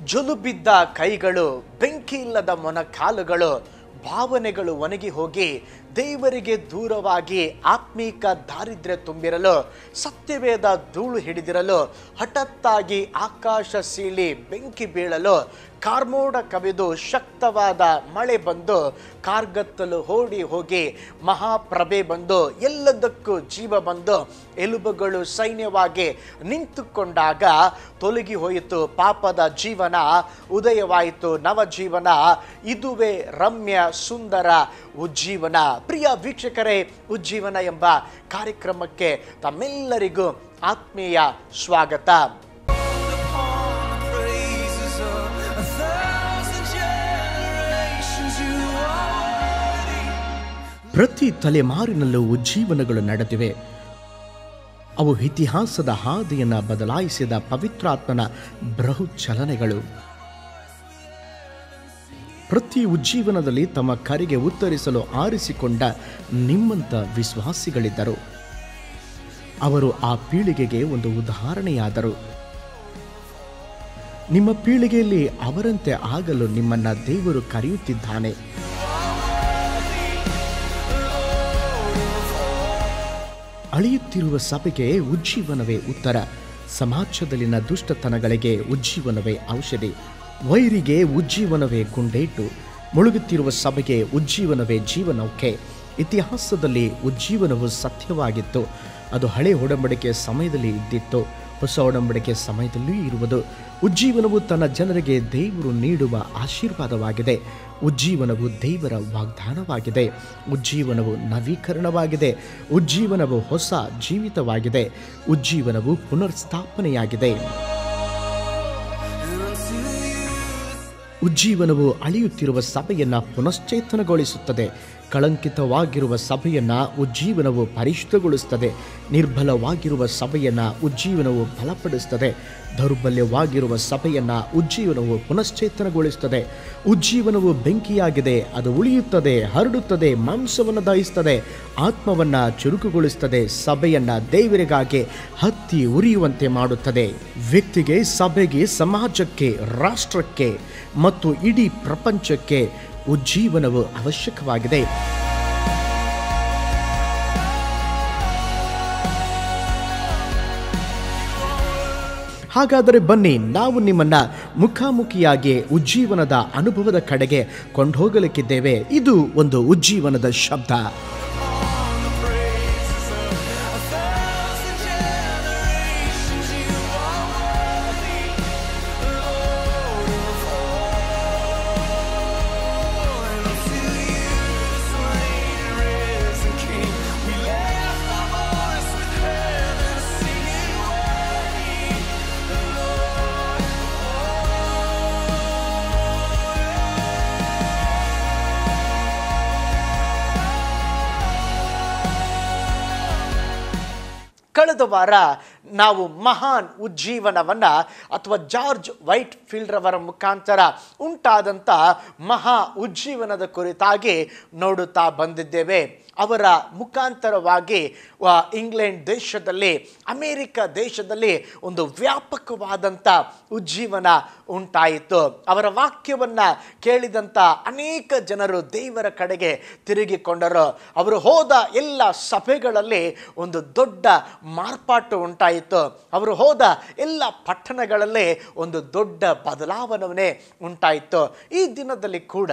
ಜೊಲುಬಿದ್ದ ಕೈಗಳು, ಬೆಂಕಿ ಇಲ್ಲದ ಮೊಣಕಾಲುಗಳು, ಭಾವನೆಗಳು ಒಣಗಿ ಹೋಗಿ ದೇವರಿಗೆ ದೂರವಾಗಿ ಆತ್ಮೀಕ ದಾರಿದ್ರ್ಯ ತುಂಬಿರಲು, ಸತ್ಯವೇದ ಧೂಳು ಹಿಡಿದಿರಲು, ಹಠಾತ್ತಾಗಿ ಆಕಾಶ ಸೀಳಿ ಬೆಂಕಿ ಬೀಳಲು, ಕಾರ್ಮೋಡ ಕವಿದು ಶಕ್ತವಾದ ಮಳೆ ಬಂದು ಕಾರ್ಗತ್ತಲು ಓಡಿ ಹೋಗಿ ಮಹಾಪ್ರಭೆ ಬಂದು ಎಲ್ಲದಕ್ಕೂ ಜೀವ ಬಂದು ಎಲುಬುಗಳು ಸೈನ್ಯವಾಗಿ ನಿಂತುಕೊಂಡಾಗ ತೊಲಗಿ ಹೋಯಿತು ಪಾಪದ ಜೀವನ, ಉದಯವಾಯಿತು ನವಜೀವನ, ಇದುವೇ ರಮ್ಯ ಸುಂದರ ಉಜ್ಜೀವನ. ಪ್ರಿಯ ವೀಕ್ಷಕರೇ, ಉಜ್ಜೀವನ ಎಂಬ ಕಾರ್ಯಕ್ರಮಕ್ಕೆ ತಮ್ಮೆಲ್ಲರಿಗೂ ಆತ್ಮೀಯ ಸ್ವಾಗತ. ಪ್ರತಿ ತಲೆಮಾರಿನಲ್ಲೂ ಉಜ್ಜೀವನಗಳು ನಡೆದಿವೆ. ಅವು ಇತಿಹಾಸದ ಹಾದಿಯನ್ನು ಬದಲಾಯಿಸಿದ ಪವಿತ್ರಾತ್ಮನ ಬೃಹತ್ ಚಲನೆಗಳು. ಪ್ರತಿ ಉಜ್ಜೀವನದಲ್ಲಿ ತಮ್ಮ ಕರೆಗೆ ಉತ್ತರಿಸಲು ಆರಿಸಿಕೊಂಡ ನಿಮ್ಮಂಥ ವಿಶ್ವಾಸಿಗಳಿದ್ದರು. ಅವರು ಆ ಪೀಳಿಗೆಗೆ ಒಂದು ಉದಾಹರಣೆಯಾದರು. ನಿಮ್ಮ ಪೀಳಿಗೆಯಲ್ಲಿ ಅವರಂತೆ ಆಗಲು ನಿಮ್ಮನ್ನು ದೇವರು ಕರೆಯುತ್ತಿದ್ದಾನೆ. ಅಳಿಯುತ್ತಿರುವ ಸಭೆಗೆ ಉಜ್ಜೀವನವೇ ಉತ್ತರ. ಸಮಾಜದಲ್ಲಿನ ದುಷ್ಟತನಗಳಿಗೆ ಉಜ್ಜೀವನವೇ ಔಷಧಿ. ವೈರಿಗೆ ಉಜ್ಜೀವನವೇ ಗುಂಡೇಟು. ಮುಳುಗುತ್ತಿರುವ ಸಭೆಗೆ ಉಜ್ಜೀವನವೇ ಜೀವನೌಕೆ. ಇತಿಹಾಸದಲ್ಲಿ ಉಜ್ಜೀವನವು ಸತ್ಯವಾಗಿತ್ತು. ಅದು ಹಳೆ ಒಡಂಬಡಿಕೆ ಸಮಯದಲ್ಲಿ ಇದ್ದಿತ್ತು, ಹೊಸ ಒಡಂಬಡಿಕೆ ಸಮಯದಲ್ಲಿಯೂ ಇರುವುದು. ಉಜ್ಜೀವನವು ತನ್ನ ಜನರಿಗೆ ದೇವರು ನೀಡುವ ಆಶೀರ್ವಾದವಾಗಿದೆ. ಉಜ್ಜೀವನವು ದೇವರ ವಾಗ್ದಾನವಾಗಿದೆ. ಉಜ್ಜೀವನವು ನವೀಕರಣವಾಗಿದೆ. ಉಜ್ಜೀವನವು ಹೊಸ ಜೀವಿತವಾಗಿದೆ. ಉಜ್ಜೀವನವು ಪುನರ್ಸ್ಥಾಪನೆಯಾಗಿದೆ. ಉಜ್ಜೀವನವು ಅಳಿಯುತ್ತಿರುವ ಸಭೆಯನ್ನು ಪುನಶ್ಚೇತನಗೊಳಿಸುತ್ತದೆ. ಕಳಂಕಿತವಾಗಿರುವ ಸಭೆಯನ್ನು ಉಜ್ಜೀವನವು ಪರಿಶುದ್ಧಗೊಳಿಸುತ್ತದೆ. ನಿರ್ಬಲವಾಗಿರುವ ಸಭೆಯನ್ನು ಉಜ್ಜೀವನವು ಬಲಪಡಿಸುತ್ತದೆ. ದೌರ್ಬಲ್ಯವಾಗಿರುವ ಸಭೆಯನ್ನು ಉಜ್ಜೀವನವು ಪುನಶ್ಚೇತನಗೊಳಿಸುತ್ತದೆ. ಉಜ್ಜೀವನವು ಬೆಂಕಿಯಾಗಿದೆ. ಅದು ಉಳಿಯುತ್ತದೆ, ಹರಡುತ್ತದೆ, ಮಾಂಸವನ್ನು ದಹಿಸುತ್ತದೆ, ಆತ್ಮವನ್ನು ಚುರುಕುಗೊಳಿಸುತ್ತದೆ, ಸಭೆಯನ್ನು ದೇವರಿಗಾಗಿ ಹತ್ತಿ ಉರಿಯುವಂತೆ ಮಾಡುತ್ತದೆ. ವ್ಯಕ್ತಿಗೆ, ಸಭೆಗೆ, ಸಮಾಜಕ್ಕೆ, ರಾಷ್ಟ್ರಕ್ಕೆ ಮತ್ತು ಇಡೀ ಪ್ರಪಂಚಕ್ಕೆ ಉಜ್ಜೀವನವು ಅವಶ್ಯಕವಾಗಿದೆ. ಹಾಗಾದರೆ ಬನ್ನಿ, ನಾವು ನಿಮ್ಮನ್ನ ಮುಖಾಮುಖಿಯಾಗಿ ಉಜ್ಜೀವನದ ಅನುಭವದ ಕಡೆಗೆ ಕೊಂಡೋಗಲಿಕ್ಕಿದ್ದೇವೆ. ಇದು ಒಂದು ಉಜ್ಜೀವನದ ಶಬ್ದ. ಕಳೆದ ವಾರ ನಾವು ಮಹಾನ್ ಉಜ್ಜೀವನವನ್ನು ಅಥವಾ ಜಾರ್ಜ್ ವೈಟ್ ಫೀಲ್ಡ್ ರವರ ಮುಖಾಂತರ ಉಂಟಾದಂಥ ಮಹಾ ಉಜ್ಜೀವನದ ಕುರಿತಾಗಿ ನೋಡುತ್ತಾ ಬಂದಿದ್ದೇವೆ. ಅವರ ಮುಖಾಂತರವಾಗಿ ಇಂಗ್ಲೆಂಡ್ ದೇಶದಲ್ಲಿ, ಅಮೇರಿಕ ದೇಶದಲ್ಲಿ ಒಂದು ವ್ಯಾಪಕವಾದಂಥ ಉಜ್ಜೀವನ ಉಂಟಾಯಿತು. ಅವರ ವಾಕ್ಯವನ್ನು ಕೇಳಿದಂಥ ಅನೇಕ ಜನರು ದೇವರ ಕಡೆಗೆ ತಿರುಗಿಕೊಂಡರು. ಅವರು ಹೋದ ಎಲ್ಲ ಸಭೆಗಳಲ್ಲಿ ಒಂದು ದೊಡ್ಡ ಮಾರ್ಪಾಟು ಉಂಟಾಯಿತು. ಅವರು ಹೋದ ಎಲ್ಲ ಪಟ್ಟಣಗಳಲ್ಲಿ ಒಂದು ದೊಡ್ಡ ಬದಲಾವಣೆ ಉಂಟಾಯಿತು. ಈ ದಿನದಲ್ಲಿ ಕೂಡ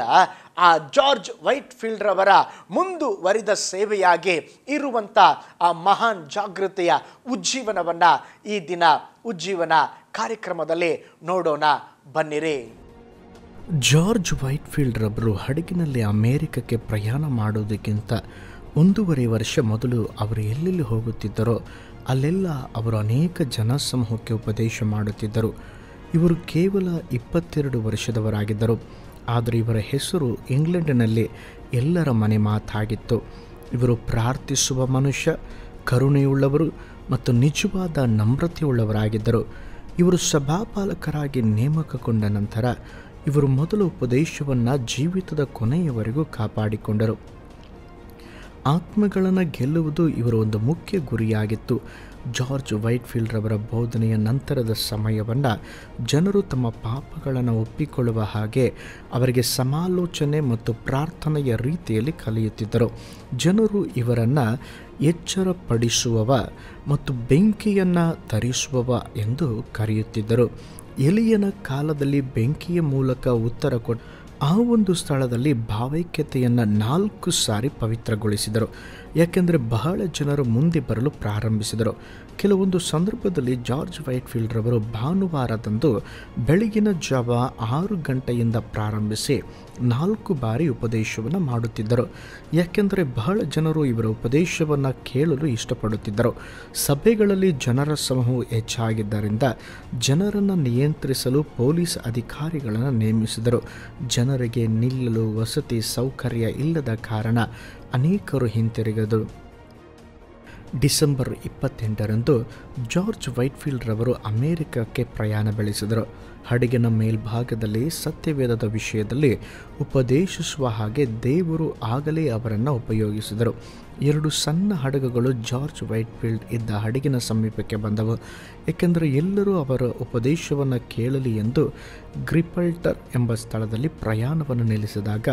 ಆ ಜಾರ್ಜ್ ವೈಟ್ ಫೀಲ್ಡ್ ರವರ ಮುಂದುವರಿದ ಸೇವೆಯಾಗಿ ಇರುವಂಥ ಆ ಮಹಾನ್ ಜಾಗೃತಿಯ ಉಜ್ಜೀವನವನ್ನು ಈ ದಿನ ಉಜ್ಜೀವನ ಕಾರ್ಯಕ್ರಮದಲ್ಲಿ ನೋಡೋಣ. ಬನ್ನಿರಿ. ಜಾರ್ಜ್ ವೈಟ್ ಫೀಲ್ಡ್ ರವರು ಹಡಗಿನಲ್ಲಿ ಅಮೇರಿಕಕ್ಕೆ ಪ್ರಯಾಣ ಮಾಡೋದಕ್ಕಿಂತ 1.5 ವರ್ಷ ಮೊದಲು ಅವರು ಎಲ್ಲೆಲ್ಲಿ ಹೋಗುತ್ತಿದ್ದರೋ ಅಲ್ಲೆಲ್ಲ ಅವರು ಅನೇಕ ಜನಸಮೂಹಕ್ಕೆ ಉಪದೇಶ ಮಾಡುತ್ತಿದ್ದರು. ಇವರು ಕೇವಲ 22 ವರ್ಷದವರಾಗಿದ್ದರು. ಆದರೆ ಇವರ ಹೆಸರು ಇಂಗ್ಲೆಂಡಿನಲ್ಲಿ ಎಲ್ಲರ ಮನೆ ಮಾತಾಗಿತ್ತು. ಇವರು ಪ್ರಾರ್ಥಿಸುವ ಮನುಷ್ಯ, ಕರುಣೆಯುಳ್ಳವರು ಮತ್ತು ನಿಜವಾದ ನಮ್ರತೆಯುಳ್ಳವರಾಗಿದ್ದರು. ಇವರು ಸಭಾಪಾಲಕರಾಗಿ ನೇಮಕಗೊಂಡ ನಂತರ ಇವರು ಮೊದಲ ಉಪದೇಶವನ್ನು ಜೀವಿತದ ಕೊನೆಯವರೆಗೂ ಕಾಪಾಡಿಕೊಂಡರು. ಆತ್ಮಗಳನ್ನು ಗೆಲ್ಲುವುದು ಇವರ ಒಂದು ಮುಖ್ಯ ಗುರಿಯಾಗಿತ್ತು. ಜಾರ್ಜ್ ವೈಟ್ಫೀಲ್ಡ್ ರವರ ಬೋಧನೆಯ ನಂತರದ ಸಮಯವನ್ನು ಜನರು ತಮ್ಮ ಪಾಪಗಳನ್ನು ಒಪ್ಪಿಕೊಳ್ಳುವ ಹಾಗೆ ಅವರಿಗೆ ಸಮಾಲೋಚನೆ ಮತ್ತು ಪ್ರಾರ್ಥನೆಯ ರೀತಿಯಲ್ಲಿ ಕಲಿಯುತ್ತಿದ್ದರು. ಜನರು ಇವರನ್ನು ಎಚ್ಚರಪಡಿಸುವವ ಮತ್ತು ಬೆಂಕಿಯನ್ನು ತರಿಸುವವ ಎಂದು ಕರೆಯುತ್ತಿದ್ದರು. ಎಲಿಯನ ಕಾಲದಲ್ಲಿ ಬೆಂಕಿಯ ಮೂಲಕ ಉತ್ತರ ಕೊಟ್ಟು ಆ ಒಂದು ಸ್ಥಳದಲ್ಲಿ ಭಾವೈಕ್ಯತೆಯನ್ನು 4 ಸಾರಿ ಪವಿತ್ರಗೊಳಿಸಿದರು. ಯಾಕೆಂದರೆ ಬಹಳ ಜನರು ಮುಂದೆ ಬರಲು ಪ್ರಾರಂಭಿಸಿದರು. ಕೆಲವೊಂದು ಸಂದರ್ಭದಲ್ಲಿ ಜಾರ್ಜ್ ವೈಟ್ಫೀಲ್ಡ್ ರವರು ಭಾನುವಾರದಂದು ಬೆಳಗಿನ ಜಾವ 6 ಗಂಟೆಯಿಂದ ಪ್ರಾರಂಭಿಸಿ 4 ಬಾರಿ ಉಪದೇಶವನ್ನು ಮಾಡುತ್ತಿದ್ದರು. ಯಾಕೆಂದರೆ ಬಹಳ ಜನರು ಇವರ ಉಪದೇಶವನ್ನು ಕೇಳಲು ಇಷ್ಟಪಡುತ್ತಿದ್ದರು. ಸಭೆಗಳಲ್ಲಿ ಜನರ ಸಮೂಹವು ಹೆಚ್ಚಾಗಿದ್ದರಿಂದ ಜನರನ್ನು ನಿಯಂತ್ರಿಸಲು ಪೊಲೀಸ್ ಅಧಿಕಾರಿಗಳನ್ನು ನೇಮಿಸಿದರು. ಜನರಿಗೆ ನಿಲ್ಲಲು ವಸತಿ ಸೌಕರ್ಯ ಇಲ್ಲದ ಕಾರಣ ಅನೇಕರು ಹಿಂತಿರುಗಿದರು. ಡಿಸೆಂಬರ್ 28ರಂದು ಜಾರ್ಜ್ ವೈಟ್ಫೀಲ್ಡ್ ರವರು ಅಮೆರಿಕಕ್ಕೆ ಪ್ರಯಾಣ ಬೆಳೆಸಿದರು. ಹಡಗಿನ ಮೇಲ್ಭಾಗದಲ್ಲಿ ಸತ್ಯವೇದದ ವಿಷಯದಲ್ಲಿ ಉಪದೇಶಿಸುವ ಹಾಗೆ ದೇವರು ಆಗಲೇ ಅವರನ್ನು ಉಪಯೋಗಿಸಿದರು. 2 ಸಣ್ಣ ಹಡಗುಗಳು ಜಾರ್ಜ್ ವೈಟ್ಫೀಲ್ಡ್ ಇದ್ದ ಹಡಗಿನ ಸಮೀಪಕ್ಕೆ ಬಂದವು. ಏಕೆಂದರೆ ಎಲ್ಲರೂ ಅವರ ಉಪದೇಶವನ್ನು ಕೇಳಲಿ ಎಂದು ಗ್ರಿಪಲ್ಟರ್ ಎಂಬ ಸ್ಥಳದಲ್ಲಿ ಪ್ರಯಾಣವನ್ನು ನಿಲ್ಲಿಸಿದಾಗ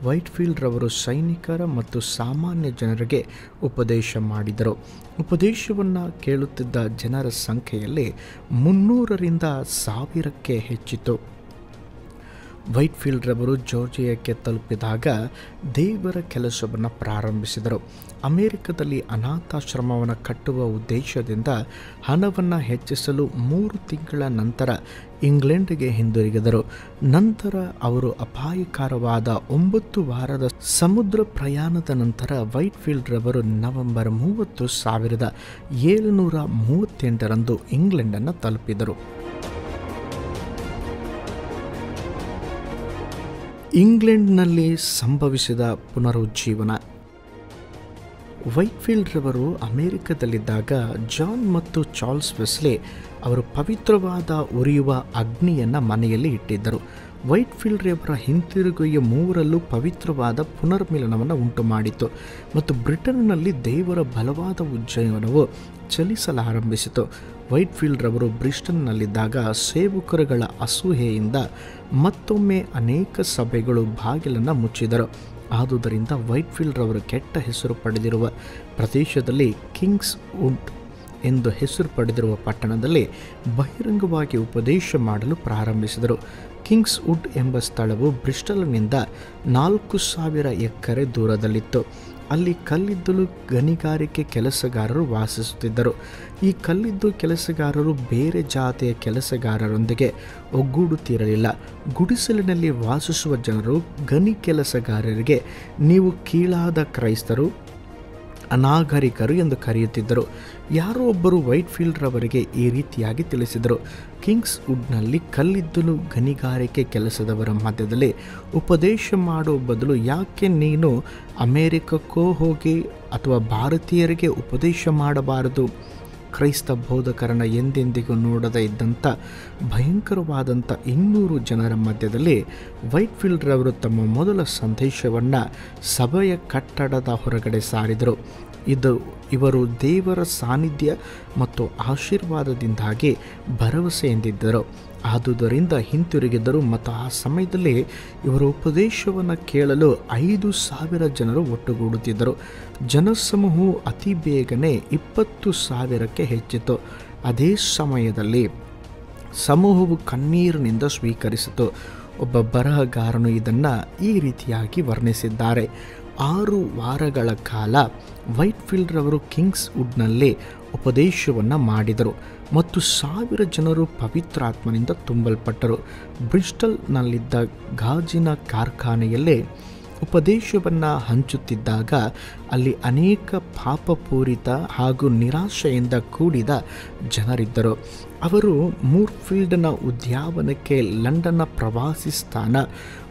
ವೈಟ್ಫೀಲ್ಡ್ ರವರು ಸೈನಿಕರ ಮತ್ತು ಸಾಮಾನ್ಯ ಜನರಿಗೆ ಉಪದೇಶ ಮಾಡಿದರು. ಉಪದೇಶವನ್ನು ಕೇಳುತ್ತಿದ್ದ ಜನರ ಸಂಖ್ಯೆಯಲ್ಲಿ 300ರಿಂದ 1000ಕ್ಕೆ ಹೆಚ್ಚಿತು. ವೈಟ್ಫೀಲ್ಡ್ ರವರು ಜಾರ್ಜಿಯಾಕ್ಕೆ ತಲುಪಿದಾಗ ದೇವರ ಕೆಲಸವನ್ನು ಪ್ರಾರಂಭಿಸಿದರು. ಅಮೆರಿಕದಲ್ಲಿ ಅನಾಥಾಶ್ರಮವನ್ನು ಕಟ್ಟುವ ಉದ್ದೇಶದಿಂದ ಹಣವನ್ನು ಹೆಚ್ಚಿಸಲು 3 ತಿಂಗಳ ನಂತರ ಇಂಗ್ಲೆಂಡ್ಗೆ ಹಿಂದಿರುಗಿದರು. ನಂತರ ಅವರು ಅಪಾಯಕರವಾದ 9 ವಾರದ ಸಮುದ್ರ ಪ್ರಯಾಣದ ನಂತರ ವೈಟ್ಫೀಲ್ಡ್ ರವರು ನವೆಂಬರ್ 30, 1738ರಂದು ಇಂಗ್ಲೆಂಡನ್ನು ತಲುಪಿದರು. ಇಂಗ್ಲೆಂಡ್ನಲ್ಲಿ ಸಂಭವಿಸಿದ ಪುನರುಜ್ಜೀವನ. ವೈಟ್ಫೀಲ್ಡ್ ರವರು ಅಮೆರಿಕದಲ್ಲಿದ್ದಾಗ ಜಾನ್ ಮತ್ತು ಚಾರ್ಲ್ಸ್ ವೆಸ್ಲೆ ಅವರು ಪವಿತ್ರವಾದ ಉರಿಯುವ ಅಗ್ನಿಯನ್ನು ಮನೆಯಲ್ಲಿ ಇಟ್ಟಿದ್ದರು. ವೈಟ್ಫೀಲ್ಡ್ ರವರ ಹಿಂತಿರುಗುವಿಯ 3ರಲ್ಲೂ ಪವಿತ್ರವಾದ ಪುನರ್ಮಿಲನವನ್ನು ಉಂಟು ಮಾಡಿತು ಮತ್ತು ಬ್ರಿಟನ್ನಲ್ಲಿ ದೇವರ ಬಲವಾದ ಉಜ್ಜೀವನವು ಚಲಿಸಲಾರಂಭಿಸಿತು. ವೈಟ್ಫೀಲ್ಡ್ ರವರು ಬ್ರಿಸ್ಟನ್ನಲ್ಲಿದ್ದಾಗ ಸೇವಕರುಗಳ ಅಸೂಯೆಯಿಂದ ಮತ್ತೊಮ್ಮೆ ಅನೇಕ ಸಭೆಗಳು ಬಾಗಿಲನ್ನು ಮುಚ್ಚಿದರು. ಆದುದರಿಂದ ವೈಟ್ಫೀಲ್ಡ್ ರವರು ಕೆಟ್ಟ ಹೆಸರು ಪಡೆದಿರುವ ಪ್ರದೇಶದಲ್ಲಿ ಕಿಂಗ್ಸ್ ವುಡ್ ಎಂದು ಹೆಸರು ಪಡೆದಿರುವ ಪಟ್ಟಣದಲ್ಲಿ ಬಹಿರಂಗವಾಗಿ ಉಪದೇಶ ಮಾಡಲು ಪ್ರಾರಂಭಿಸಿದರು. ಕಿಂಗ್ಸ್ ವುಡ್ ಎಂಬ ಸ್ಥಳವು ಬ್ರಿಸ್ಟಲ್ನಿಂದ 4000 ಎಕರೆ ದೂರದಲ್ಲಿತ್ತು. ಅಲ್ಲಿ ಕಲ್ಲಿದ್ದಲು ಗಣಿಗಾರಿಕೆ ಕೆಲಸಗಾರರು ವಾಸಿಸುತ್ತಿದ್ದರು. ಈ ಕಲ್ಲಿದ್ದು ಕೆಲಸಗಾರರು ಬೇರೆ ಜಾತಿಯ ಕೆಲಸಗಾರರೊಂದಿಗೆ ಒಗ್ಗೂಡುತ್ತಿರಲಿಲ್ಲ. ಗುಡಿಸಲಿನಲ್ಲಿ ವಾಸಿಸುವ ಜನರು ಗಣಿ ಕೆಲಸಗಾರರಿಗೆ ನೀವು ಕೀಳಾದ ಕ್ರೈಸ್ತರು, ಅನಾಗರಿಕರು ಎಂದು ಕರೆಯುತ್ತಿದ್ದರು. ಯಾರೋ ಒಬ್ಬರು ವೈಟ್ಫೀಲ್ಡ್ ರವರಿಗೆ ಈ ರೀತಿಯಾಗಿ ತಿಳಿಸಿದರು: ಕಿಂಗ್ಸ್ ವುಡ್ನಲ್ಲಿ ಕಲ್ಲಿದ್ದಲು ಗಣಿಗಾರಿಕೆ ಕೆಲಸದವರ ಮಧ್ಯದಲ್ಲಿ ಉಪದೇಶ ಮಾಡುವ ಬದಲು ಯಾಕೆ ನೀನು ಅಮೆರಿಕಕ್ಕೋ ಹೋಗಿ ಅಥವಾ ಭಾರತೀಯರಿಗೆ ಉಪದೇಶ ಮಾಡಬಾರದು? ಕ್ರೈಸ್ತ ಬೋಧಕರನ್ನು ಎಂದೆಂದಿಗೂ ನೋಡದೇ ಇದ್ದಂಥ ಭಯಂಕರವಾದಂಥ 200 ಜನರ ಮಧ್ಯದಲ್ಲಿ ವೈಟ್ಫೀಲ್ಡ್ ರವರು ತಮ್ಮ ಮೊದಲ ಸಂದೇಶವನ್ನು ಸಭೆಯ ಕಟ್ಟಡದ ಹೊರಗಡೆ ಸಾರಿದರು. ಇವರು ದೇವರ ಸಾನ್ನಿಧ್ಯ ಮತ್ತು ಆಶೀರ್ವಾದದಿಂದಾಗಿ ಭರವಸೆಯಿಂದಿದ್ದರು. ಆದುದರಿಂದ ಹಿಂತಿರುಗಿದರು ಮತ್ತು ಆ ಸಮಯದಲ್ಲಿ ಇವರ ಉಪದೇಶವನ್ನು ಕೇಳಲು 5000 ಜನರು ಒಟ್ಟುಗೂಡುತ್ತಿದ್ದರು. ಜನಸಮೂಹವು ಅತಿ ಬೇಗನೆ 20,000ಕ್ಕೆ ಹೆಚ್ಚಿತು. ಅದೇ ಸಮಯದಲ್ಲಿ ಸಮೂಹವು ಕಣ್ಣೀರಿನಿಂದ ಸ್ವೀಕರಿಸಿತು. ಒಬ್ಬ ಬರಹಗಾರನು ಇದನ್ನು ಈ ರೀತಿಯಾಗಿ ವರ್ಣಿಸಿದ್ದಾರೆ: 6 ವಾರಗಳ ಕಾಲ ವೈಟ್ಫೀಲ್ಡ್ ರವರು ಕಿಂಗ್ಸ್ ವುಡ್ನಲ್ಲಿ ಉಪದೇಶವನ್ನು ಮಾಡಿದರು ಮತ್ತು 1000 ಜನರು ಪವಿತ್ರಾತ್ಮನಿಂದ ತುಂಬಲ್ಪಟ್ಟರು. ಬ್ರಿಸ್ಟಲ್ನಲ್ಲಿದ್ದ ಗಾಜಿನ ಕಾರ್ಖಾನೆಯಲ್ಲೇ ಉಪದೇಶವನ್ನು ಹಂಚುತ್ತಿದ್ದಾಗ ಅಲ್ಲಿ ಅನೇಕ ಪಾಪಪೂರಿತ ಹಾಗೂ ನಿರಾಶೆಯಿಂದ ಕೂಡಿದ ಜನರಿದ್ದರು. ಅವರು ಮೂರ್ಫೀಲ್ಡ್ನ ಉದ್ಯಾನವನಕ್ಕೆ, ಲಂಡನ್ನ ಪ್ರವಾಸಿ ಸ್ಥಾನ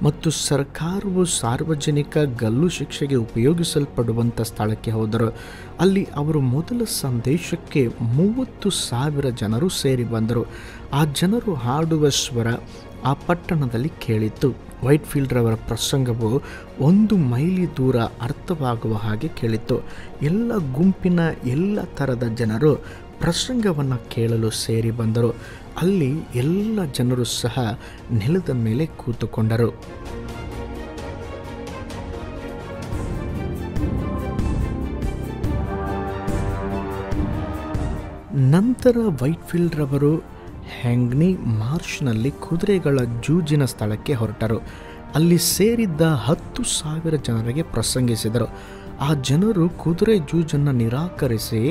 ಮತ್ತು ಸರ್ಕಾರವು ಸಾರ್ವಜನಿಕ ಗಲ್ಲು ಶಿಕ್ಷೆಗೆ ಉಪಯೋಗಿಸಲ್ಪಡುವಂಥ ಸ್ಥಳಕ್ಕೆ ಹೋದರು. ಅಲ್ಲಿ ಅವರು ಮೊದಲ ಸಂದೇಶಕ್ಕೆ 30,000 ಜನರು ಸೇರಿ ಬಂದರು. ಆ ಜನರು ಹಾಡುವ ಸ್ವರ ಆ ಪಟ್ಟಣದಲ್ಲಿ ಕೇಳಿತು. ವೈಟ್ಫೀಲ್ಡ್ ರವರ ಪ್ರಸಂಗವು 1 ಮೈಲಿ ದೂರ ಅರ್ಥವಾಗುವ ಹಾಗೆ ಕೇಳಿತು. ಎಲ್ಲ ಗುಂಪಿನ ಎಲ್ಲ ಥರದ ಜನರು ಪ್ರಸಂಗವನ್ನು ಕೇಳಲು ಸೇರಿ ಬಂದರು. ಅಲ್ಲಿ ಎಲ್ಲ ಜನರು ಸಹ ನೆಲದ ಮೇಲೆ ಕೂತುಕೊಂಡರು. ನಂತರ ವೈಟ್ಫೀಲ್ಡ್ ರವರು ಹ್ಯಾಂಗ್ನಿ ಮಾರ್ಷ್ನಲ್ಲಿ ಕುದುರೆಗಳ ಜೂಜಿನ ಸ್ಥಳಕ್ಕೆ ಹೊರಟರು. ಅಲ್ಲಿ ಸೇರಿದ್ದ 10,000 ಜನರಿಗೆ ಪ್ರಸಂಗಿಸಿದರು. ಆ ಜನರು ಕುದುರೆ ಜೂಜನ್ನು ನಿರಾಕರಿಸಿ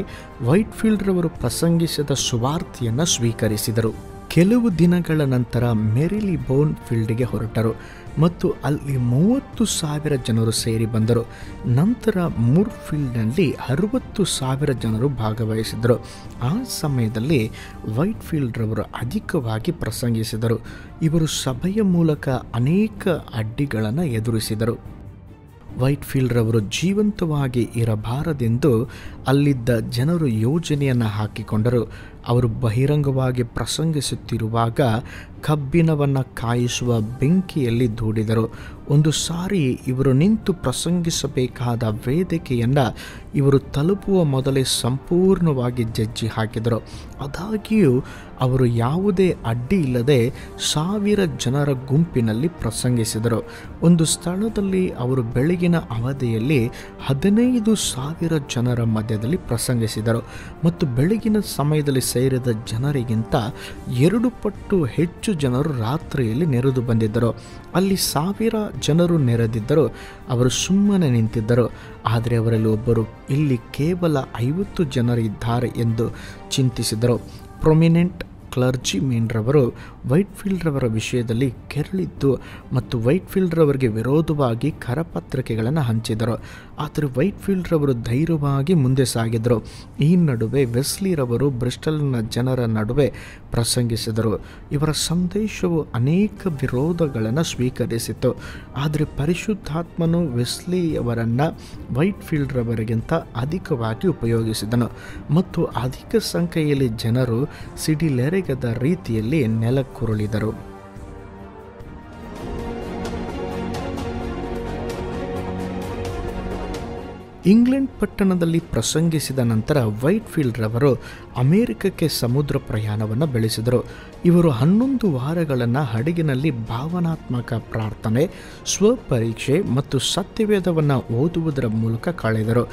ವೈಟ್ಫೀಲ್ಡ್ ರವರು ಪ್ರಸಂಗಿಸಿದ ಸುವಾರ್ತೆಯನ್ನು ಸ್ವೀಕರಿಸಿದರು. ಕೆಲವು ದಿನಗಳ ನಂತರ ಮೆರಿಲಿಬೋನ್ ಫೀಲ್ಡ್ಗೆ ಹೊರಟರು ಮತ್ತು ಅಲ್ಲಿ 30,000 ಜನರು ಸೇರಿ ಬಂದರು. ನಂತರ ಮೂರ್ಫೀಲ್ಡ್ನಲ್ಲಿ 60,000 ಜನರು ಭಾಗವಹಿಸಿದರು. ಆ ಸಮಯದಲ್ಲಿ ವೈಟ್ಫೀಲ್ಡ್ ರವರು ಅಧಿಕವಾಗಿ ಪ್ರಸಂಗಿಸಿದರು. ಇವರು ಸಭೆಯ ಮೂಲಕ ಅನೇಕ ಅಡ್ಡಿಗಳನ್ನು ಎದುರಿಸಿದರು. ವೈಟ್ಫೀಲ್ಡ್ ರವರು ಜೀವಂತವಾಗಿ ಇರಬಾರದೆಂದು ಅಲ್ಲಿದ್ದ ಜನರು ಯೋಜನೆಯನ್ನು ಹಾಕಿಕೊಂಡರು. ಅವರು ಬಹಿರಂಗವಾಗಿ ಪ್ರಸಂಗಿಸುತ್ತಿರುವಾಗ ಕಬ್ಬಿಣವನ್ನು ಕಾಯಿಸುವ ಬೆಂಕಿಯಲ್ಲಿ ದೂಡಿದರು. ಒಂದು ಸಾರಿ ಇವರು ನಿಂತು ಪ್ರಸಂಗಿಸಬೇಕಾದ ವೇದಿಕೆಯನ್ನು ಇವರು ತಲುಪುವ ಮೊದಲೇ ಸಂಪೂರ್ಣವಾಗಿ ಜಜ್ಜಿ ಹಾಕಿದರು. ಆದಾಗ್ಯೂ ಅವರು ಯಾವುದೇ ಅಡ್ಡಿ ಇಲ್ಲದೆ 1,000 ಜನರ ಗುಂಪಿನಲ್ಲಿ ಪ್ರಸಂಗಿಸಿದರು. ಒಂದು ಸ್ಥಳದಲ್ಲಿ ಅವರು ಬೆಳಗಿನ ಅವಧಿಯಲ್ಲಿ 15,000 ಜನರ ಮಧ್ಯದಲ್ಲಿ ಪ್ರಸಂಗಿಸಿದರು ಮತ್ತು ಬೆಳಗಿನ ಸಮಯದಲ್ಲಿ ಸೇರಿದ ಜನರಿಗಿಂತ 2 ಪಟ್ಟು ಹೆಚ್ಚು ಜನರು ರಾತ್ರಿಯಲ್ಲಿ ನೆರೆದು ಬಂದಿದ್ದರು. ಅಲ್ಲಿ 1,000 ಜನರು ನೆರೆದಿದ್ದರು. ಅವರು ಸುಮ್ಮನೆ ನಿಂತಿದ್ದರು. ಆದರೆ ಅವರಲ್ಲಿ ಒಬ್ಬರು ಇಲ್ಲಿ ಕೇವಲ 50 ಜನರು ಇದ್ದಾರೆ ಎಂದು ಚಿಂತಿಸಿದರು. ಪ್ರೊಮಿನೆಂಟ್ ಕ್ಲರ್ಜಿಮೆನ್ ರವರು ವೈಟ್ಫೀಲ್ಡ್ ರವರ ವಿಷಯದಲ್ಲಿ ಕೆರಳಿದ್ದು ಮತ್ತು ವೈಟ್ಫೀಲ್ಡ್ ರವರಿಗೆ ವಿರೋಧವಾಗಿ ಕರಪತ್ರಿಕೆಗಳನ್ನು ಹಂಚಿದರು. ಆದರೆ ವೈಟ್ಫೀಲ್ಡ್ ರವರು ಧೈರ್ಯವಾಗಿ ಮುಂದೆ ಸಾಗಿದರು. ಈ ನಡುವೆ ವೆಸ್ಲಿ ರವರು ಬ್ರಿಸ್ಟಲ್ನ ಜನರ ನಡುವೆ ಪ್ರಸಂಗಿಸಿದರು. ಇವರ ಸಂದೇಶವು ಅನೇಕ ವಿರೋಧಗಳನ್ನು ಸ್ವೀಕರಿಸಿತು. ಆದರೆ ಪರಿಶುದ್ಧಾತ್ಮನು ವೆಸ್ಲಿಯವರನ್ನು ವೈಟ್ಫೀಲ್ಡ್ ರವರಿಗಿಂತ ಅಧಿಕವಾಗಿ ಉಪಯೋಗಿಸಿದನು ಮತ್ತು ಅಧಿಕ ಸಂಖ್ಯೆಯಲ್ಲಿ ಜನರು ಸಿಡಿಲೆರೆಗದ ರೀತಿಯಲ್ಲಿ ನೆಲಕ್ಕುರುಳಿದರು. ಇಂಗ್ಲೆಂಡ್ ಪಟ್ಟಣದಲ್ಲಿ ಪ್ರಸಂಗಿಸಿದ ನಂತರ ವೈಟ್ಫೀಲ್ಡ್ ರವರು ಅಮೆರಿಕಕ್ಕೆ ಸಮುದ್ರ ಪ್ರಯಾಣವನ್ನು ಬೆಳೆಸಿದರು. ಇವರು 11 ವಾರಗಳನ್ನು ಹಡಗಿನಲ್ಲಿ ಭಾವನಾತ್ಮಕ ಪ್ರಾರ್ಥನೆ, ಸ್ವಪರೀಕ್ಷೆ ಮತ್ತು ಸತ್ಯವೇದವನ್ನು ಓದುವುದರ ಮೂಲಕ ಕಳೆದರು.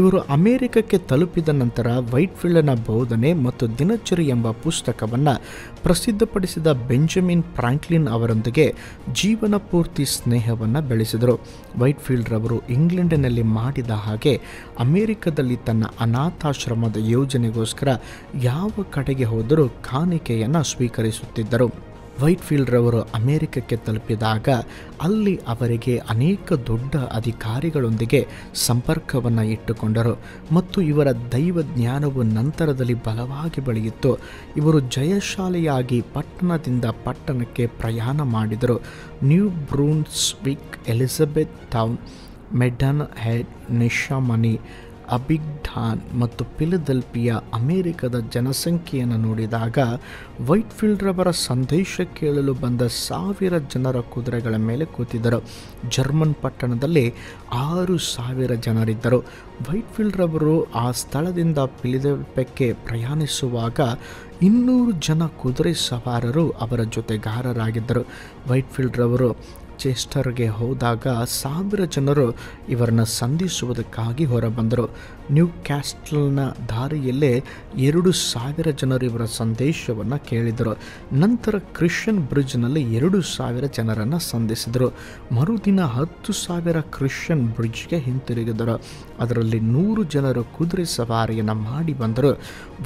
ಇವರು ಅಮೆರಿಕಕ್ಕೆ ತಲುಪಿದ ನಂತರ ವೈಟ್ಫೀಲ್ಡ್ನ ಬೋಧನೆ ಮತ್ತು ದಿನಚರಿ ಎಂಬ ಪುಸ್ತಕವನ್ನು ಪ್ರಸಿದ್ಧಪಡಿಸಿದ ಬೆಂಜಮಿನ್ ಫ್ರಾಂಕ್ಲಿನ್ ಅವರೊಂದಿಗೆ ಜೀವನ ಪೂರ್ತಿ ಸ್ನೇಹವನ್ನು ಬೆಳೆಸಿದರು. ವೈಟ್ಫೀಲ್ಡ್ ರವರು ಇಂಗ್ಲೆಂಡಿನಲ್ಲಿ ಮಾಡಿದ ಹಾಗೆ ಅಮೆರಿಕದಲ್ಲಿ ತನ್ನ ಅನಾಥಾಶ್ರಮದ ಯೋಜನೆಗೋಸ್ಕರ ಯಾವ ಕಡೆಗೆ ಹೋದರೂ ಕಾಣಿಕೆಯನ್ನು ಸ್ವೀಕರಿಸುತ್ತಿದ್ದರು. ವೈಟ್ಫೀಲ್ಡ್ ರವರು ಅಮೆರಿಕಕ್ಕೆ ತಲುಪಿದಾಗ ಅಲ್ಲಿ ಅವರಿಗೆ ಅನೇಕ ದೊಡ್ಡ ಅಧಿಕಾರಿಗಳೊಂದಿಗೆ ಸಂಪರ್ಕವನ್ನು ಇಟ್ಟುಕೊಂಡರು ಮತ್ತು ಇವರ ದೈವ ಜ್ಞಾನವು ನಂತರದಲ್ಲಿ ಬಲವಾಗಿ ಬೆಳೆಯಿತು. ಇವರು ಜಯಶಾಲಿಯಾಗಿ ಪಟ್ಟಣದಿಂದ ಪಟ್ಟಣಕ್ಕೆ ಪ್ರಯಾಣ ಮಾಡಿದರು. New Brunswick, Elizabethtown, Maidenhead, Neshaminy, Abingdon ಮತ್ತು ಫಿಲಡೆಲ್ಫಿಯಾ ಅಮೆರಿಕದ ಜನಸಂಖ್ಯೆಯನ್ನು ನೋಡಿದಾಗ ವೈಟ್ಫೀಲ್ಡ್ ರವರ ಸಂದೇಶ ಕೇಳಲು ಬಂದ 1,000 ಜನರ ಕುದುರೆಗಳ ಮೇಲೆ ಕೂತಿದ್ದರು. ಜರ್ಮನ್ ಪಟ್ಟಣದಲ್ಲಿ 6,000 ಜನರಿದ್ದರು. ವೈಟ್ಫೀಲ್ಡ್ ರವರು ಆ ಸ್ಥಳದಿಂದ ಫಿಲಡೆಲ್ಫಿಯಾಕ್ಕೆ ಪ್ರಯಾಣಿಸುವಾಗ 200 ಜನ ಕುದುರೆ ಸವಾರರು ಅವರ ಜೊತೆಗಾರರಾಗಿದ್ದರು. ವೈಟ್ಫೀಲ್ಡ್ ರವರು ಚೆಸ್ಟರ್ಗೆ ಹೋದಾಗ 1,000 ಜನರು ಇವರನ್ನು ಸಂಧಿಸುವುದಕ್ಕಾಗಿ ಹೊರಬಂದರು. ನ್ಯೂ ಕ್ಯಾಸ್ಟಲ್ನ ದಾರಿಯಲ್ಲೇ 2,000 ಜನರು ಇವರ ಸಂದೇಶವನ್ನು ಕೇಳಿದರು. ನಂತರ ಕ್ರಿಶ್ಚಿಯನ್ ಬ್ರಿಡ್ಜ್ನಲ್ಲಿ 2,000 ಜನರನ್ನು ಸಂಧಿಸಿದರು. ಮರುದಿನ 10,000 ಕ್ರಿಶ್ಚಿಯನ್ ಬ್ರಿಡ್ಜ್ಗೆ ಹಿಂತಿರುಗಿದರು. ಅದರಲ್ಲಿ 100 ಜನರು ಕುದುರೆ ಸವಾರಿಯನ್ನು ಮಾಡಿ ಬಂದರು.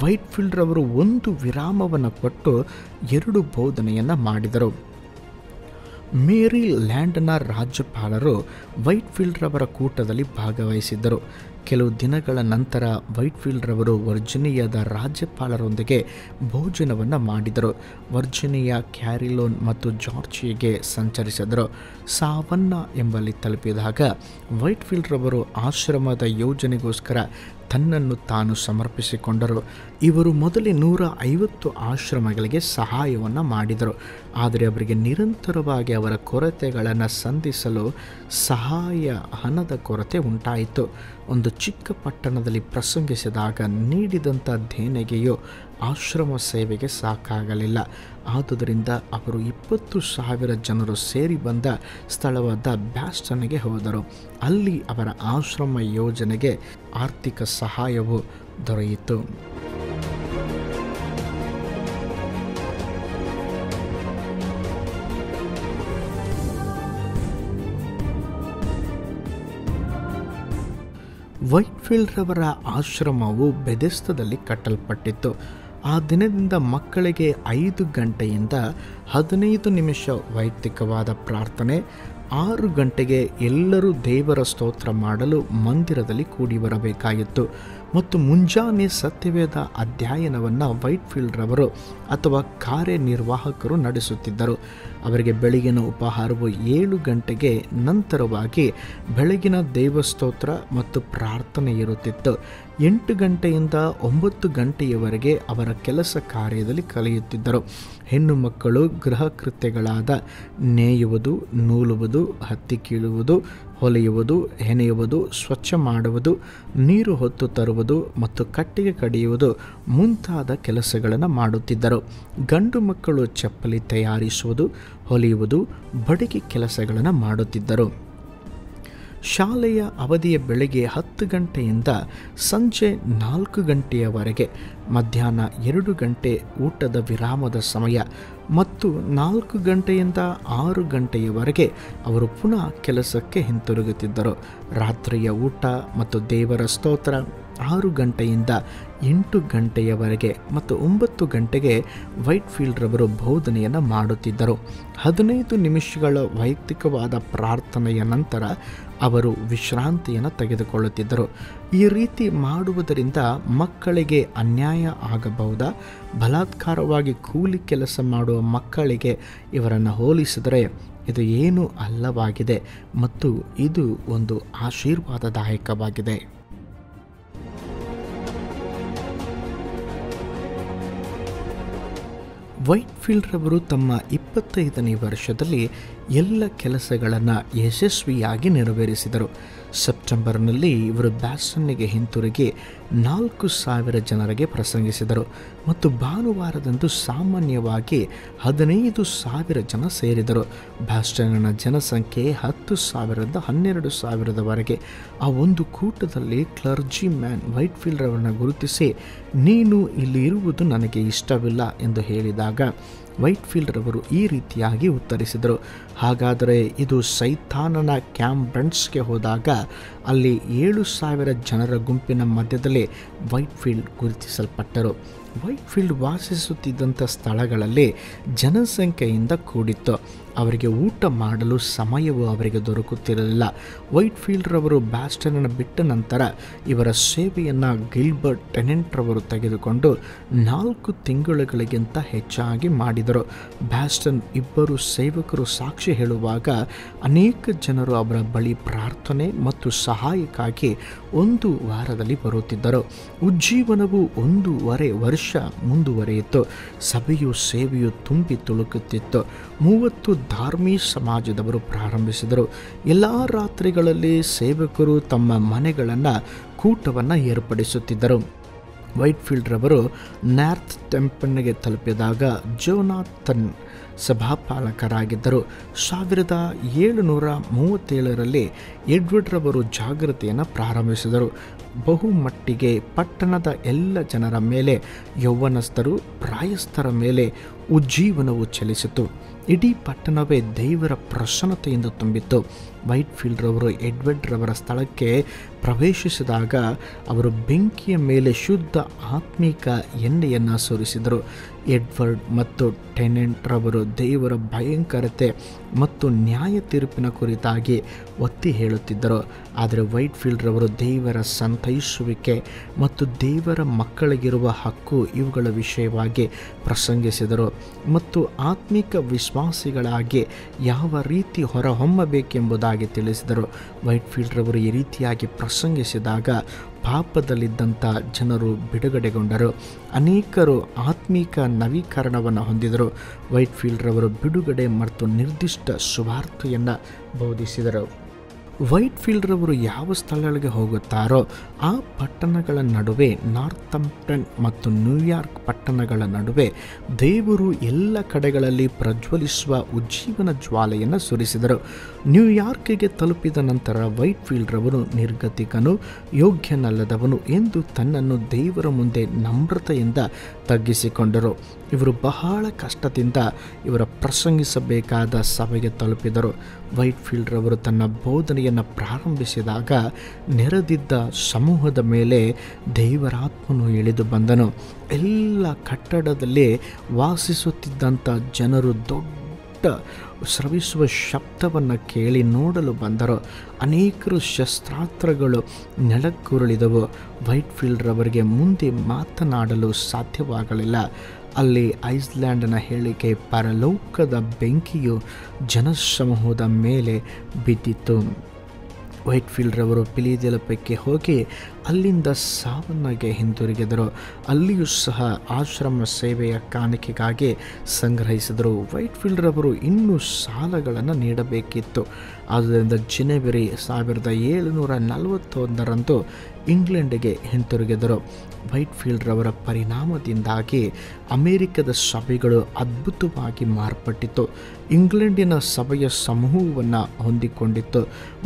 ವೈಟ್ಫೀಲ್ಡ್ ರವರು ಒಂದು ವಿರಾಮವನ್ನು ಕೊಟ್ಟು 2 ಬೋಧನೆಯನ್ನು ಮಾಡಿದರು. ಮೇರಿ ಲ್ಯಾಂಡ್ನ ರಾಜ್ಯಪಾಲರು ವೈಟ್ಫೀಲ್ಡ್ ರವರ ಕೂಟದಲ್ಲಿ ಭಾಗವಹಿಸಿದ್ದರು. ಕೆಲವು ದಿನಗಳ ನಂತರ ವೈಟ್ಫೀಲ್ಡ್ ರವರು ವರ್ಜಿನಿಯಾದ ರಾಜ್ಯಪಾಲರೊಂದಿಗೆ ಭೋಜನವನ್ನು ಮಾಡಿದರು. ವರ್ಜಿನಿಯಾ, ಕ್ಯಾರಿಲೋನ್ ಮತ್ತು ಜಾರ್ಜಿಯಾಗೆ ಸಂಚರಿಸಿದರು. ಸಾವನ್ನಾ ಎಂಬಲ್ಲಿ ತಲುಪಿದಾಗ ವೈಟ್ಫೀಲ್ಡ್ ರವರು ಆಶ್ರಮದ ಯೋಜನೆಗೋಸ್ಕರ ತನ್ನನ್ನು ತಾನು ಸಮರ್ಪಿಸಿಕೊಂಡರು. ಇವರು ಮೊದಲೇ 150 ಆಶ್ರಮಗಳಿಗೆ ಸಹಾಯವನ್ನು ಮಾಡಿದರು. ಆದರೆ ಅವರಿಗೆ ನಿರಂತರವಾಗಿ ಅವರ ಕೊರತೆಗಳನ್ನು ಸಂಧಿಸಲು ಹಣದ ಕೊರತೆ ಉಂಟಾಯಿತು. ಒಂದು ಚಿಕ್ಕ ಪಟ್ಟಣದಲ್ಲಿ ಪ್ರಸಂಗಿಸಿದಾಗ ನೀಡಿದಂಥ ದೇಣಿಗೆಯು ಆಶ್ರಮ ಸೇವೆಗೆ ಸಾಕಾಗಲಿಲ್ಲ. ಆದುದರಿಂದ ಅವರು 20,000 ಜನರು ಸೇರಿ ಬಂದ ಸ್ಥಳವಾದ ಬ್ಯಾಸ್ಟನ್ಗೆ ಹೋದರು. ಅಲ್ಲಿ ಅವರ ಆಶ್ರಮ ಯೋಜನೆಗೆ ಆರ್ಥಿಕ ಸಹಾಯವು ದೊರೆಯಿತು. ವೈಟ್ಫೀಲ್ಡ್ ರವರ ಆಶ್ರಮವು ಬೆಥೆಸ್ದಾದಲ್ಲಿ ಕಟ್ಟಲ್ಪಟ್ಟಿತ್ತು. ಆ ದಿನದಿಂದ ಮಕ್ಕಳಿಗೆ 5 ಗಂಟೆಯಿಂದ 15 ನಿಮಿಷ ವೈಯಕ್ತಿಕವಾದ ಪ್ರಾರ್ಥನೆ, 6 ಗಂಟೆಗೆ ಎಲ್ಲರೂ ದೇವರ ಸ್ತೋತ್ರ ಮಾಡಲು ಮಂದಿರದಲ್ಲಿ ಕೂಡಿ ಬರಬೇಕಾಗಿತ್ತು. ಮತ್ತು ಮುಂಜಾನೆ ಸತ್ಯವೇದ ಅಧ್ಯಯನವನ್ನು ವೈಟ್ಫೀಲ್ಡ್ ರವರು ಅಥವಾ ಕಾರ್ಯನಿರ್ವಾಹಕರು ನಡೆಸುತ್ತಿದ್ದರು. ಅವರಿಗೆ ಬೆಳಗಿನ ಉಪಹಾರವು 7 ಗಂಟೆಗೆ ನಂತರವಾಗಿ ಬೆಳಗಿನ ದೇವಸ್ತೋತ್ರ ಮತ್ತು ಪ್ರಾರ್ಥನೆ ಇರುತ್ತಿತ್ತು. 8 ಗಂಟೆಯಿಂದ 9 ಗಂಟೆಯವರೆಗೆ ಅವರ ಕೆಲಸ ಕಾರ್ಯದಲ್ಲಿ ಕಳೆಯುತ್ತಿದ್ದರು. ಹೆಣ್ಣು ಮಕ್ಕಳು ಗೃಹ ಕೃತ್ಯಗಳಾದ ನೇಯುವುದು, ನೂಲುವುದು, ಹತ್ತಿ ಕೀಳುವುದು, ಹೊಲೆಯುವುದು, ಹೆಣೆಯುವುದು, ಸ್ವಚ್ಛ ಮಾಡುವುದು, ನೀರು ಹೊತ್ತು ತರುವುದು ಮತ್ತು ಕಟ್ಟಿಗೆ ಕಡಿಯುವುದು ಮುಂತಾದ ಕೆಲಸಗಳನ್ನು ಮಾಡುತ್ತಿದ್ದರು. ಗಂಡು ಮಕ್ಕಳು ಚಪ್ಪಲಿ ತಯಾರಿಸುವುದು, ಹೊಲಿಯುವುದು, ಬಡಗಿ ಕೆಲಸಗಳನ್ನು ಮಾಡುತ್ತಿದ್ದರು. ಶಾಲೆಯ ಅವಧಿಯ ಬೆಳಗ್ಗೆ 10 ಗಂಟೆಯಿಂದ ಸಂಜೆ 4 ಗಂಟೆಯವರೆಗೆ, ಮಧ್ಯಾಹ್ನ 2 ಗಂಟೆ ಊಟದ ವಿರಾಮದ ಸಮಯ ಮತ್ತು 4 ಗಂಟೆಯಿಂದ 6 ಗಂಟೆಯವರೆಗೆ ಅವರು ಪುನಃ ಕೆಲಸಕ್ಕೆ ಹಿಂತಿರುಗುತ್ತಿದ್ದರು. ರಾತ್ರಿಯ ಊಟ ಮತ್ತು ದೇವರ ಸ್ತೋತ್ರ 6 ಗಂಟೆಯಿಂದ 8 ಗಂಟೆಯವರೆಗೆ ಮತ್ತು 9 ಗಂಟೆಗೆ ವೈಟ್ಫೀಲ್ಡ್ ರವರು ಬೋಧನೆಯನ್ನು ಮಾಡುತ್ತಿದ್ದರು. 15 ನಿಮಿಷಗಳ ವೈಯಕ್ತಿಕವಾದ ಪ್ರಾರ್ಥನೆಯ ನಂತರ ಅವರು ವಿಶ್ರಾಂತಿಯನ್ನು ತೆಗೆದುಕೊಳ್ಳುತ್ತಿದ್ದರು. ಈ ರೀತಿ ಮಾಡುವುದರಿಂದ ಮಕ್ಕಳಿಗೆ ಅನ್ಯಾಯ ಆಗಬಹುದಾ? ಬಲಾತ್ಕಾರವಾಗಿ ಕೂಲಿ ಕೆಲಸ ಮಾಡುವ ಮಕ್ಕಳಿಗೆ ಇವರನ್ನು ಹೋಲಿಸಿದರೆ ಇದು ಏನೂ ಅಲ್ಲವಾಗಿದೆ ಮತ್ತು ಇದು ಒಂದು ಆಶೀರ್ವಾದದಾಯಕವಾಗಿದೆ. ವೈಟ್ಫೀಲ್ಡ್ ರವರು ತಮ್ಮ 25ನೇ ವರ್ಷದಲ್ಲಿ ಎಲ್ಲ ಕೆಲಸಗಳನ್ನು ಯಶಸ್ವಿಯಾಗಿ ನೆರವೇರಿಸಿದರು. ಸೆಪ್ಟೆಂಬರ್ನಲ್ಲಿ ಇವರು ಬ್ಯಾಸ್ಟನ್ನಿಗೆ ಹಿಂತಿರುಗಿ 4,000 ಜನರಿಗೆ ಪ್ರಸಂಗಿಸಿದರು ಮತ್ತು ಭಾನುವಾರದಂದು ಸಾಮಾನ್ಯವಾಗಿ 15,000 ಜನ ಸೇರಿದರು. ಬ್ಯಾಸ್ಟನ್ನ ಜನಸಂಖ್ಯೆ 10,000ರಿಂದ 12,000ದವರೆಗೆ. ಆ ಒಂದು ಕೂಟದಲ್ಲಿ ಕ್ಲರ್ಜಿ ಮ್ಯಾನ್ ವೈಟ್ಫೀಲ್ಡ್ ರವರನ್ನು ಗುರುತಿಸಿ, ನೀನು ಇಲ್ಲಿ ಇರುವುದು ನನಗೆ ಇಷ್ಟವಿಲ್ಲ ಎಂದು ಹೇಳಿದಾಗ ವೈಟ್ಫೀಲ್ಡ್ ರವರು ಈ ರೀತಿಯಾಗಿ ಉತ್ತರಿಸಿದರು, ಹಾಗಾದರೆ ಇದು ಸೈತಾನನ ಕ್ಯಾಂಪ್ ಬ್ರಂಡ್ಸ್ಗೆ ಹೋದಾಗ ಅಲ್ಲಿ 7,000 ಜನರ ಗುಂಪಿನ ಮಧ್ಯದಲ್ಲಿ ವೈಟ್ಫೀಲ್ಡ್ ಗುರುತಿಸಲ್ಪಟ್ಟರು. ವೈಟ್ಫೀಲ್ಡ್ ವಾಸಿಸುತ್ತಿದ್ದಂಥ ಸ್ಥಳಗಳಲ್ಲಿ ಜನಸಂಖ್ಯೆಯಿಂದ ಕೂಡಿತ್ತು. ಅವರಿಗೆ ಊಟ ಮಾಡಲು ಸಮಯವು ಅವರಿಗೆ ದೊರಕುತ್ತಿರಲಿಲ್ಲ. ವೈಟ್ಫೀಲ್ಡ್ ರವರು ಬ್ಯಾಸ್ಟನನ್ನು ಬಿಟ್ಟ ನಂತರ ಇವರ ಸೇವೆಯನ್ನು ಗಿಲ್ಬರ್ಟ್ ಟೆನೆಂಟ್ ರವರು ತೆಗೆದುಕೊಂಡು 4 ತಿಂಗಳುಗಳಿಗಿಂತ ಹೆಚ್ಚಾಗಿ ಮಾಡಿದರು. ಬ್ಯಾಸ್ಟನ್ ಇಬ್ಬರು ಸೇವಕರು ಸಾಕ್ಷಿ ಹೇಳುವಾಗ ಅನೇಕ ಜನರು ಅವರ ಬಳಿ ಪ್ರಾರ್ಥನೆ ಮತ್ತು ಸಹಾಯಕ್ಕಾಗಿ 1 ವಾರದಲ್ಲಿ ಬರುತ್ತಿದ್ದರು. ಉಜ್ಜೀವನವು 1.5 ವರ್ಷ ಮುಂದುವರಿಯಿತು. ಸಭೆಯು ಸೇವೆಯು ತುಂಬಿ ತುಳುಕುತ್ತಿತ್ತು. 30 ಧಾರ್ಮಿ ಸಮಾಜದವರು ಪ್ರಾರಂಭಿಸಿದರು. ಎಲ್ಲ ರಾತ್ರಿಗಳಲ್ಲಿ ಸೇವಕರು ತಮ್ಮ ಮನೆಗಳನ್ನು ಕೂಟವನ್ನು ಏರ್ಪಡಿಸುತ್ತಿದ್ದರು. ವೈಟ್ಫೀಲ್ಡ್ ರವರು ನಾರ್ತ್ ಟೆಂಪನ್ಗೆ ತಲುಪಿದಾಗ ಜೋನಾಥನ್ ಸಭಾಪಾಲಕರಾಗಿದ್ದರು. 1737ರಲ್ಲಿ ಎಡ್ವರ್ಡ್ ರವರು ಜಾಗೃತಿಯನ್ನು ಪ್ರಾರಂಭಿಸಿದರು. ಬಹುಮಟ್ಟಿಗೆ ಪಟ್ಟಣದ ಎಲ್ಲ ಜನರ ಮೇಲೆ, ಯೌವನಸ್ಥರು, ಪ್ರಾಯಸ್ಥರ ಮೇಲೆ ಉಜ್ಜೀವನವು ಚಲಿಸಿತು. ಇಡೀ ಪಟ್ಟಣವೇ ದೇವರ ಪ್ರಸನ್ನತೆಯಿಂದ ತುಂಬಿತ್ತು. ವೈಟ್ಫೀಲ್ಡ್ ರವರು ಎಡ್ವರ್ಡ್ ರವರ ಸ್ಥಳಕ್ಕೆ ಪ್ರವೇಶಿಸಿದಾಗ ಅವರು ಬೆಂಕಿಯ ಮೇಲೆ ಶುದ್ಧ ಆತ್ಮಿಕ ಎಣ್ಣೆಯನ್ನು ಸುರಿಸಿದರು. ಎಡ್ವರ್ಡ್ ಮತ್ತು ಟೆನೆಂಟ್ ರವರು ದೇವರ ಭಯಂಕರತೆ ಮತ್ತು ನ್ಯಾಯ ತೀರ್ಪಿನ ಕುರಿತಾಗಿ ಒತ್ತಿ ಹೇಳುತ್ತಿದ್ದರು. ಆದರೆ ವೈಟ್ಫೀಲ್ಡ್ ರವರು ದೇವರ ಸಂತೈಸುವಿಕೆ ಮತ್ತು ದೇವರ ಮಕ್ಕಳಿಗಿರುವ ಹಕ್ಕು ಇವುಗಳ ವಿಷಯವಾಗಿ ಪ್ರಸಂಗಿಸಿದರು ಮತ್ತು ಆತ್ಮಿಕ ವಿಶ್ವಾಸಿಗಳಾಗಿ ಯಾವ ರೀತಿ ಹೊರಹೊಮ್ಮಬೇಕೆಂಬುದಾಗಿ ತಿಳಿಸಿದರು. ವೈಟ್ಫೀಲ್ಡ್ ರವರು ಈ ರೀತಿಯಾಗಿ ಪ್ರಸಂಗಿಸಿದಾಗ ಪಾಪದಲ್ಲಿದ್ದಂಥ ಜನರು ಬಿಡುಗಡೆಗೊಂಡರು. ಅನೇಕರು ಆತ್ಮೀಕ ನವೀಕರಣವನ್ನು ಹೊಂದಿದರು. ವೈಟ್ಫೀಲ್ಡ್ ರವರು ಬಿಡುಗಡೆ ಮತ್ತು ನಿರ್ದಿಷ್ಟ ಸುವಾರ್ತೆಯನ್ನು ಬೋಧಿಸಿದರು. ವೈಟ್ಫೀಲ್ಡ್ ರವರು ಯಾವ ಸ್ಥಳಗಳಿಗೆ ಹೋಗುತ್ತಾರೋ ಆ ಪಟ್ಟಣಗಳ ನಡುವೆ, ನಾರ್ಥಂಪ್ಟನ್ ಮತ್ತು ನ್ಯೂಯಾರ್ಕ್ ಪಟ್ಟಣಗಳ ನಡುವೆ ದೇವರು ಎಲ್ಲ ಕಡೆಗಳಲ್ಲಿ ಪ್ರಜ್ವಲಿಸುವ ಉಜ್ಜೀವನ ಜ್ವಾಲೆಯನ್ನು ಸುರಿಸಿದರು. ನ್ಯೂಯಾರ್ಕಿಗೆ ತಲುಪಿದ ನಂತರ ವೈಟ್ಫೀಲ್ಡ್ ರವರು ನಿರ್ಗತಿಕನು, ಯೋಗ್ಯನಲ್ಲದವನು ಎಂದು ತನ್ನನ್ನು ದೇವರ ಮುಂದೆ ನಮ್ರತೆಯಿಂದ ತಗ್ಗಿಸಿಕೊಂಡರು. ಇವರು ಬಹಳ ಕಷ್ಟದಿಂದ ಇವರ ಪ್ರಸಂಗಿಸಬೇಕಾದ ಸಭೆಗೆ ತಲುಪಿದರು. ವೈಟ್ಫೀಲ್ಡ್ ರವರು ತನ್ನ ಬೋಧನೆಯನ್ನು ಪ್ರಾರಂಭಿಸಿದಾಗ ನೆರೆದಿದ್ದ ಸಮೂಹದ ಮೇಲೆ ದೇವರಾತ್ಮನು ಇಳಿದು ಬಂದನು. ಎಲ್ಲ ಕಟ್ಟಡದಲ್ಲಿ ವಾಸಿಸುತ್ತಿದ್ದಂಥ ಜನರು ದೊಡ್ಡ ಸ್ರವಿಸುವ ಶಬ್ದವನ್ನು ಕೇಳಿ ನೋಡಲು ಬಂದರು. ಅನೇಕರು ಶಸ್ತ್ರಾಸ್ತ್ರಗಳು ನೆಲಕ್ಕುರುಳಿದವು. ವೈಟ್ಫೀಲ್ಡ್ ರವರಿಗೆ ಮುಂದೆ ಮಾತನಾಡಲು ಸಾಧ್ಯವಾಗಲಿಲ್ಲ. ಅಲ್ಲಿ ಐಸ್ಲ್ಯಾಂಡ್ನ ಹೇಳಿಕೆ, ಪರಲೋಕದ ಬೆಂಕಿಯು ಜನಸಮೂಹದ ಮೇಲೆ ಬಿದ್ದಿತು. ವೈಟ್ಫೀಲ್ಡ್ ರವರು ಫಿಲಡೆಲ್ಫಿಯಾಕ್ಕೆ ಹೋಗಿ ಅಲ್ಲಿಂದ ಸಾವನ್ನಗೆ ಹಿಂದಿರುಗಿದರು. ಅಲ್ಲಿಯೂ ಸಹ ಆಶ್ರಮ ಸೇವೆಯ ಕಾಣಿಕೆಗಾಗಿ ಸಂಗ್ರಹಿಸಿದರು. ವೈಟ್ಫೀಲ್ಡ್ ರವರು ಇನ್ನೂ ಸಾಲಗಳನ್ನು ನೀಡಬೇಕಿತ್ತು. ಆದ್ದರಿಂದ ಜನವರಿ 1741 ಇಂಗ್ಲೆಂಡಿಗೆ ಹಿಂತಿರುಗಿದರು. ವೈಟ್ಫೀಲ್ಡ್ ರವರ ಪರಿಣಾಮದಿಂದಾಗಿ ಅಮೆರಿಕದ ಸಭೆಗಳು ಅದ್ಭುತವಾಗಿ ಮಾರ್ಪಟ್ಟಿತು. ಇಂಗ್ಲೆಂಡಿನ ಸಭೆಯ ಸಮೂಹವನ್ನು ಹೊಂದಿಕೊಂಡಿತ್ತು.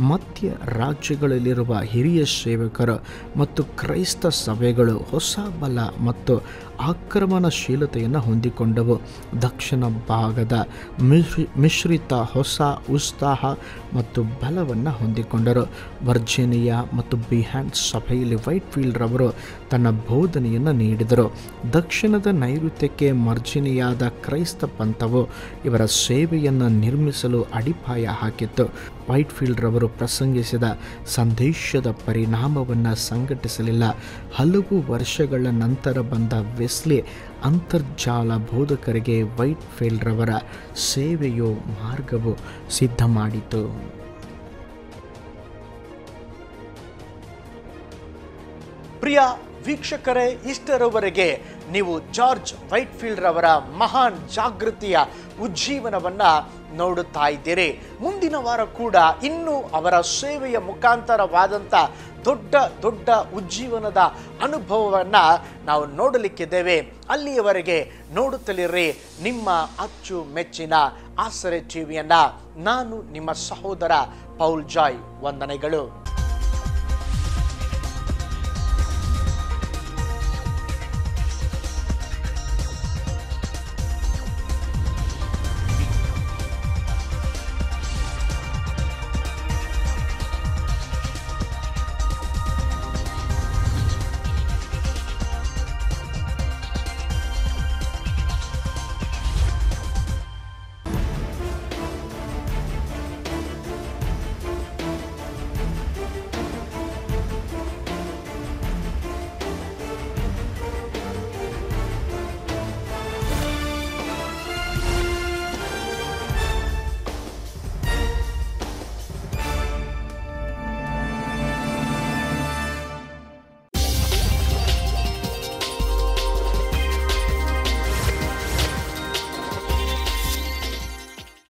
ಮಧ್ಯ ರಾಜ್ಯಗಳಲ್ಲಿರುವ ಹಿರಿಯ ಸೇವಕರು ಮತ್ತು ಕ್ರೈಸ್ತ ಸಭೆಗಳು ಹೊಸ ಬಲ ಮತ್ತು ಆಕ್ರಮಣಶೀಲತೆಯನ್ನು ಹೊಂದಿಕೊಂಡವು. ದಕ್ಷಿಣ ಭಾಗದ ಮಿಶ್ರಿತ ಹೊಸ ಉತ್ಸಾಹ ಮತ್ತು ಬಲವನ್ನು ಹೊಂದಿಕೊಂಡರು. ವರ್ಜೀನಿಯಾ ಮತ್ತು ಬಿಹ್ಯಾಂಡ್ ಸಭೆಯಲ್ಲಿ ವೈಟ್ಫೀಲ್ಡ್ ರವರು ತನ್ನ ಬೋಧನೆಯನ್ನು ನೀಡಿದರು. ದಕ್ಷಿಣದ ನೈಋತ್ಯಕ್ಕೆ ವರ್ಜೀನಿಯಾದ ಕ್ರೈಸ್ತ ಪಂಥವು ಇವರ ಸೇವೆಯನ್ನು ನಿರ್ಮಿಸಲು ಅಡಿಪಾಯ ಹಾಕಿತ್ತು. ವೈಟ್ಫೀಲ್ಡ್ ರವರು ಪ್ರಸಂಗಿಸಿದ ಸಂದೇಶದ ಪರಿಣಾಮವನ್ನು ಸಂಘಟಿಸಲಿಲ್ಲ. ಹಲವು ವರ್ಷಗಳ ನಂತರ ಬಂದ ವೆಸ್ಲಿ ಅಂತರ್ಜಾಲ ಬೋಧಕರಿಗೆ ವೈಟ್ಫೀಲ್ಡ್ ರವರ ಸೇವೆಯು ಮಾರ್ಗವು ಸಿದ್ಧ ಮಾಡಿತು. ಪ್ರಿಯ ವೀಕ್ಷಕರೇ, ಇಷ್ಟರವರೆಗೆ ನೀವು ಜಾರ್ಜ್ ವೈಟ್ಫೀಲ್ಡ್ ರವರ ಮಹಾನ್ ಜಾಗೃತಿಯ ಉಜ್ಜೀವನವನ್ನು ನೋಡುತ್ತಾ ಇದ್ದೀರಿ. ಮುಂದಿನ ವಾರ ಕೂಡ ಇನ್ನೂ ಅವರ ಸೇವೆಯ ಮುಖಾಂತರವಾದಂಥ ದೊಡ್ಡ ದೊಡ್ಡ ಉಜ್ಜೀವನದ ಅನುಭವವನ್ನು ನಾವು ನೋಡಲಿಕ್ಕಿದ್ದೇವೆ. ಅಲ್ಲಿಯವರೆಗೆ ನೋಡುತ್ತಲಿರ್ರಿ ನಿಮ್ಮ ಅಚ್ಚುಮೆಚ್ಚಿನ ಆಸರೆ ಟಿವಿಯನ್ನು. ನಾನು ನಿಮ್ಮ ಸಹೋದರ ಪೌಲ್ ಜಾಯ್. ವಂದನೆಗಳು.